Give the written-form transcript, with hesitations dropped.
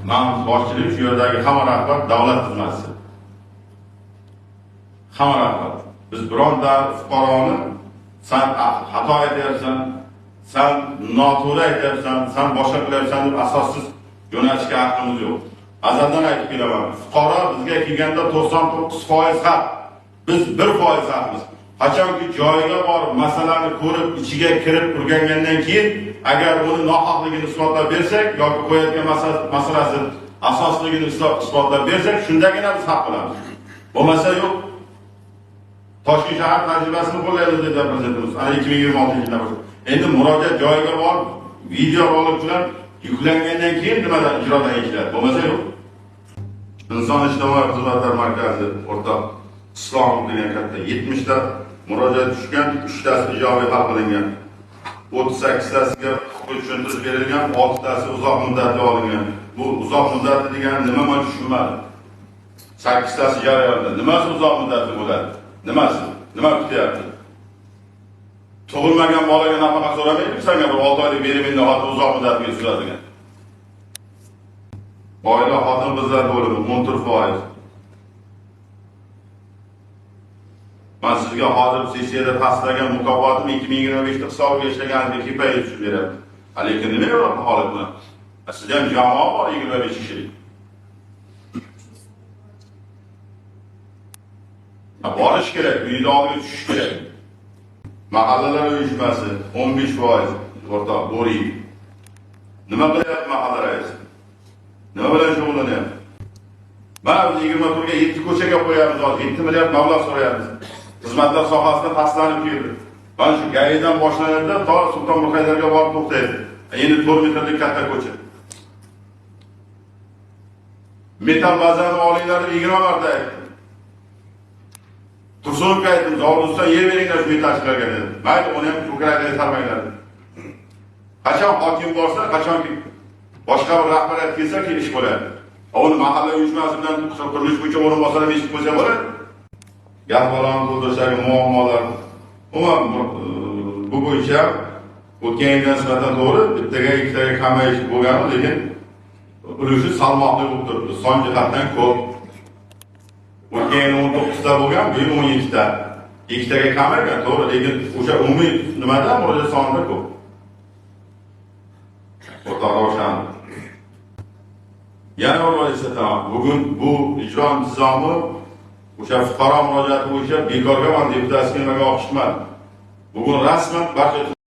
Men boshchilik shu yerdagi hamma rahbar davlat xizmatchisi. Hamma rahbar. Biz bironta fuqaroni sen xato aytyapsan, sen noto'g'ri aytyapsan, sen boshqa qilyapsan deb asossiz yo'nalishga haqqimiz yo'q. Azaldan aytib kelaman. Fuqaro bizga kelganda 99% haq. Biz 1% haqmiz. Qachonki joyiga borib masalani ko'rib, ichiga kirib turgandan keyin agar uni nohaqligini isbotlab bersak yoki qo'yayotgan masalasi asosligini isbotlab bersak, shundagina biz haq qilamiz. Bo'lmasa yo'q. Toshkent shahar tajribasini qo'llaymiz dedi prezidentimiz. Ana 2026-yilda. Endi murojaat joyiga borib, video rolik bilan yuklangandan keyin nimadan ijrodan ishlar. Bo'lmasa yo'q. Inson ijtimoiy xizmatlar markazi o'rtoq Islom degan katta 70 ta murojaat tushgan, 3 tasi ijobiy hal qilingan. 38 tasiga huquqiy tushuntirish berilgan, 6 tasi uzoq muddatli olingan. Bu uzoq muddatli degani nima men tushunmadim. 8 tasi jarayonda. Nimasi uzoq muddatli bo'ladi? Nimasi? Nima kutyapti? Tug'ilmagan bolaga nafaqa so'ramaydi, senga bir 6 oylik berimingni hozir uzoq muddatga suzadigan. Oila xotin qizlar bo'limi 14%. Ben sizga hozir sessiyada tasdiqlagan mukofotim 2025da hisobiga ishlaganingizga kifoya tushib beryapti. Lekin nima yo'q holat bilan? Sizda ham jamoa bor 25 kishilik. Borish kerak, uyda oldiga tushish kerak. Mahallalar uyushmasi 15% o'rtoq Bo'riyev. Nima qilyapti mahalla raisi? Nima bilan shug'ullanyapti? Mana 20 turga 7 ko'chaga qo'yamiz, 7 milliard mablag' so'rayapmiz. Xizmatlar sohasida taslanib keldi. Mana shu Gaydan boshlanadi, to Sulton Muqaydarga borib to'xtaydi. Endi 4 metrlik katta ko'cha. Metal bazani olinglar 20 marta aytdi. Tursunovga aytdim, zavoddan yer beringlar shu metalchilarga dedi. Mayli, uni ham ko'kragiga sarmanglar. Qachon hokim borsa, qachonki boshqa bir rahbariyat kelsa, ish bo'ladi. Uni mahalla uyushmasi bilan qurilish bo'yicha o'rinbosarlar eshitib qo'ysa bo'ladi. Gaz baloni to'ldirishdagi muammolar. Umuman bu bo'yicha o'tgan yilga nisbatan to'g'ri, bittaga ikkitaga kamayish bo'lgani, lekin ulushi salmoqli bo'lib turibdi. Son jihatdan ko'p. O'tgan yil 19 ta bo'lgan, bu yil 17 ta. Ikkitaga kamaygan, to'g'ri, lekin o'sha umumiy nimadan murojaat sonida ko'p. O'rtoq Ravshan. Yana bir eslatamaman. Bugun bu ijro intizomi o'sha fuqaro murojaati bo'yicha bekorga man deputatskiga olib chiqmadi. Bugun rasman barcha